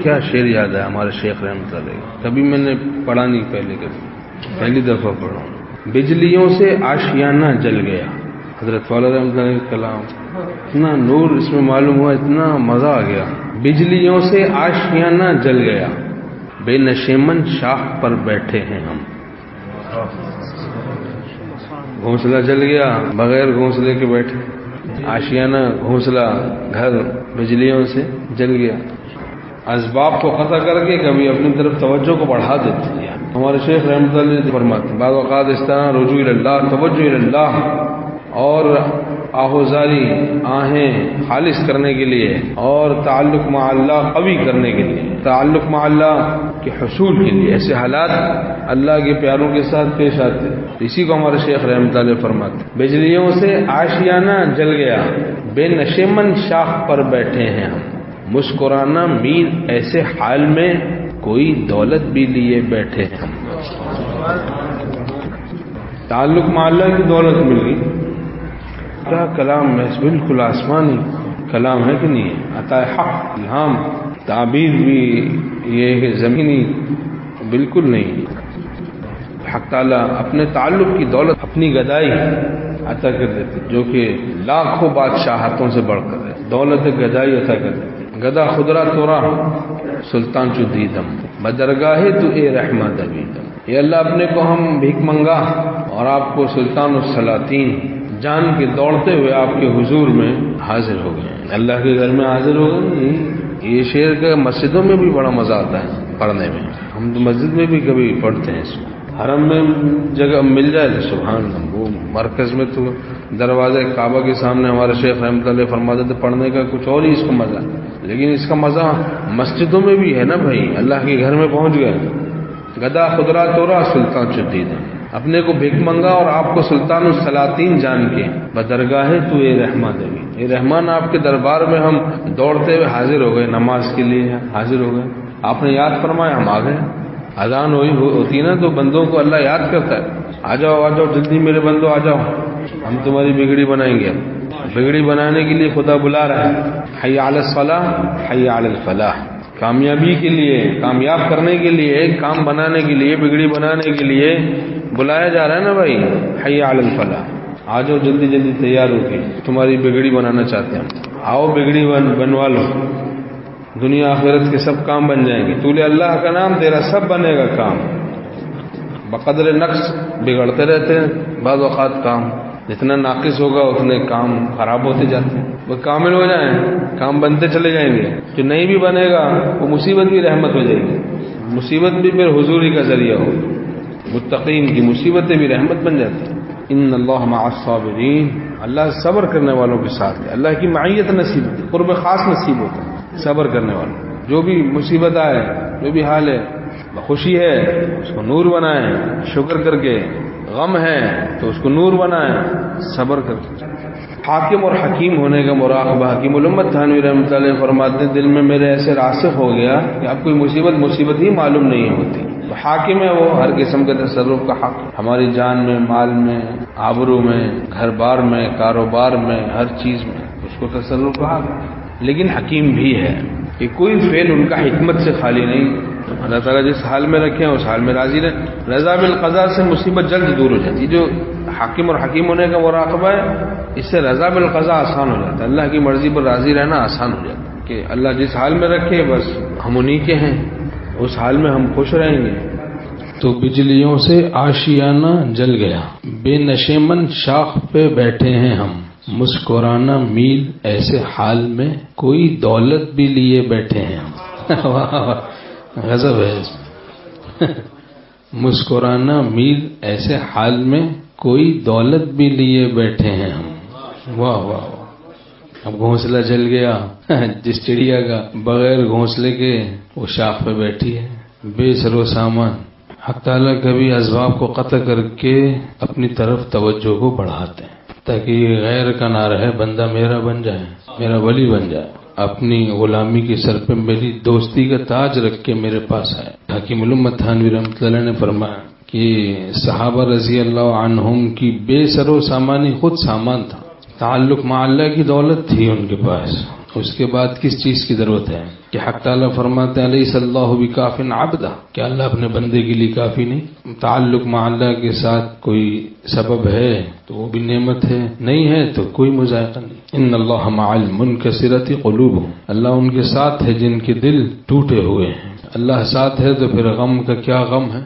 کیا شعر یاد ہے ہمارے شیخ رحمۃ اللہ علیہ، کبھی میں نے پڑھا نہیں، پہلی دفعہ پڑھا ہوں۔ بجلیوں سے آشیانہ جل گیا، حضرت والا رحمۃ اللہ علیہ کلام، اتنا نور اس میں معلوم ہوا، اتنا مزہ آ گیا۔ بجلیوں سے آشیانہ جل گیا، بے نشیمن شاخ پر بیٹھے ہیں ہم۔ گھونسلہ جل گیا، بغیر گھونسلے کے بیٹھے، آشیانہ گھونسلہ گھر بجلیوں سے جل گیا۔ اسباب کو قطع کر کے کبھی اپنی طرف توجہ کو بڑھا دیتے ہیں۔ ہمارے شیخ رحمۃ اللہ علیہ فرماتے ہیں بعض اوقات اس طرح رجوع اللہ، توجہ اللہ اور آہوزاری آہیں خالص کرنے کے لیے اور تعلق مع اللہ قوی کرنے کے لیے، تعلق مع اللہ کے حصول کے لیے ایسے حالات اللہ کے پیاروں کے ساتھ پیش آتے ہیں۔ اسی کو ہمارے شیخ رحمۃ اللہ علیہ فرماتے ہیں بجلیوں سے آشیانہ جل گیا، بے نشیمن شاخ پر بیٹھے ہیں ہم، مسکرانا میر ایسے حال میں کوئی دولت بھی لیے بیٹھے ہیں ہم۔ تعلق مع اللہ کی دولت مل گئی، کیا کلام ہے، بالکل آسمانی کلام ہے کہ نہیں ہے، عطا حق، الہام، تعبیر بھی یہ زمینی بالکل نہیں۔ حق تعالیٰ اپنے تعلق کی دولت، اپنی گدائی عطا کر دیتے جو کہ لاکھوں بادشاہتوں سے بڑھ کر ہے، دولت گدائی عطا کر دیتے۔ گدا خدرا تورا سلطان چو دیدم بدرگاہ تو اے رحمہ دویدم۔ یہ اللہ اپنے کو ہم بھیک منگا اور آپ کو سلطان السلاطین جان کے دوڑتے ہوئے آپ کے حضور میں حاضر ہو گئے، اللہ کے گھر میں حاضر ہو گئے۔ یہ شعر کا مسجدوں میں بھی بڑا مزہ آتا ہے پڑھنے میں، ہم تو مسجد میں بھی کبھی پڑھتے ہیں اس کو، حرم میں جگہ مل جائے تو سبحان اللہ، وہ مرکز میں تو دروازے کعبہ کے سامنے ہمارے شیخ رحمۃ اللہ فرماتے تھے پڑھنے کا کچھ اور ہی اس کو مزہ، لیکن اس کا مزہ مسجدوں میں بھی ہے نا بھائی، اللہ کے گھر میں پہنچ گئے۔ گدا خدرا تورا سلطان چدید، اپنے کو بھیک منگا اور آپ کو سلطان السلاطین جان کے بدرگاہ تو اے رحمہ دوی، اے رحمان آپ کے دربار میں ہم دوڑتے ہوئے حاضر ہو گئے، نماز کے لیے حاضر ہو گئے، آپ نے یاد فرمایا ہم آ گئے۔ اذان ہوتی نا تو بندوں کو اللہ یاد کرتا ہے، آ جاؤ آ جاؤ جلدی میرے بندو آ جاؤ، ہم تمہاری بگڑی بنائیں گے۔ بگڑی بنانے کے لیے خدا بلا رہا ہے، حی علی الصلاح حی علی الفلاح، کامیابی کے لیے، کامیاب کرنے کے لیے، کام بنانے کے لیے، بگڑی بنانے کے لیے بلایا جا رہا ہے نا بھائی، حی علی الفلاح، آ جاؤ جلدی جلدی تیار ہو کے، تمہاری بگڑی بنانا چاہتے ہیں، آؤ بگڑی بنوا لو، دنیا آخرت کے سب کام بن جائیں گے، تو لے اللہ کا نام تیرا سب بنے گا کام۔ بقدر نقص بگڑتے رہتے ہیں بعض اوقات کام، جتنا ناقص ہوگا اتنے کام خراب ہوتے جاتے ہیں، وہ کامل ہو جائیں کام بنتے چلے جائیں گے، جو نہیں بھی بنے گا وہ مصیبت بھی رحمت ہو جائے گی، مصیبت بھی پھر حضوری کا ذریعہ ہو، متقین کی مصیبتیں بھی رحمت بن جاتی ہیں۔ ان اللہ مع الصابرین، اللہ صبر کرنے والوں کے ساتھ ہے، اللہ کی معیت نصیب ہوتی ہے، قرب خاص نصیب ہوتا ہے صبر کرنے والوں، جو بھی مصیبت آئے، جو بھی حال ہے، خوشی ہے اس کو نور بنائیں شکر کر کے، غم ہے تو اس کو نور بنائیں صبر کر کے۔ حاکم اور حکیم ہونے کا مراقبہ، حکیم الامت تھانوی رحمۃ اللہ فرماتے ہیں دل میں میرے ایسے راسخ ہو گیا کہ اب کوئی مصیبت ہی معلوم نہیں ہوتی، تو حاکم ہے وہ، ہر قسم کے تصرف کا حق، ہماری جان میں، مال میں، آبرو میں، گھر بار میں، کاروبار میں، ہر چیز میں اس کو تصرف کا حق، لیکن حکیم بھی ہے کہ کوئی فعل ان کا حکمت سے خالی نہیں، اللہ تعالیٰ جس حال میں رکھے ہیں اس حال میں راضی رہے، رضا بالقضاء سے مصیبت جلد دور ہو جاتی ہے، جو حاکم اور حکیم ہونے کا مراقبہ ہے اس سے رضا بالقضاء آسان ہو جاتا ہے، اللہ کی مرضی پر راضی رہنا آسان ہو جاتا ہے کہ اللہ جس حال میں رکھے بس ہم انہی کے ہیں، اس حال میں ہم خوش رہیں گے۔ تو بجلیوں سے آشیانہ جل گیا، بے نشیمن شاخ پہ بیٹھے ہیں ہم، مسکرانا میل ایسے حال میں کوئی دولت بھی لیے بیٹھے ہیں ہم۔ غضب ہے مسکرانا میل ایسے حال میں کوئی دولت بھی لیے بیٹھے ہیں ہم۔ واہ واہ، اب گھونسلہ جل گیا، جس چڑیا کا بغیر گھونسلے کے وہ شاخ پہ بیٹھی ہے، بے سر و سامان۔ حق تعالیٰ کبھی اسباب کو قطع کر کے اپنی طرف توجہ کو بڑھاتے ہیں تاکہ یہ غیر کا نہ رہے، بندہ میرا بن جائے، میرا ولی بن جائے، اپنی غلامی کے سر پہ میری دوستی کا تاج رکھ کے میرے پاس آئے۔ حکیم الامت تھانوی رحمۃ اللہ نے فرمایا کہ صحابہ رضی اللہ عنہم کی بے سر و سامانی خود سامان تھا، تعلق مع اللہ کی دولت تھی ان کے پاس، اس کے بعد کس چیز کی ضرورت ہے کہ حق تعالیٰ فرماتے ہیں الیس اللہ بکاف عبدہ، کہ اللہ اپنے بندے کے لیے کافی نہیں؟ تعلق مع اللہ کے ساتھ کوئی سبب ہے تو وہ بھی نعمت ہے، نہیں ہے تو کوئی مذائقہ نہیں۔ ان اللہ مع المنکسرۃ قلوبہم، اللہ ان کے ساتھ ہے جن کے دل ٹوٹے ہوئے ہیں۔ اللہ ساتھ ہے تو پھر غم کا کیا غم ہے؟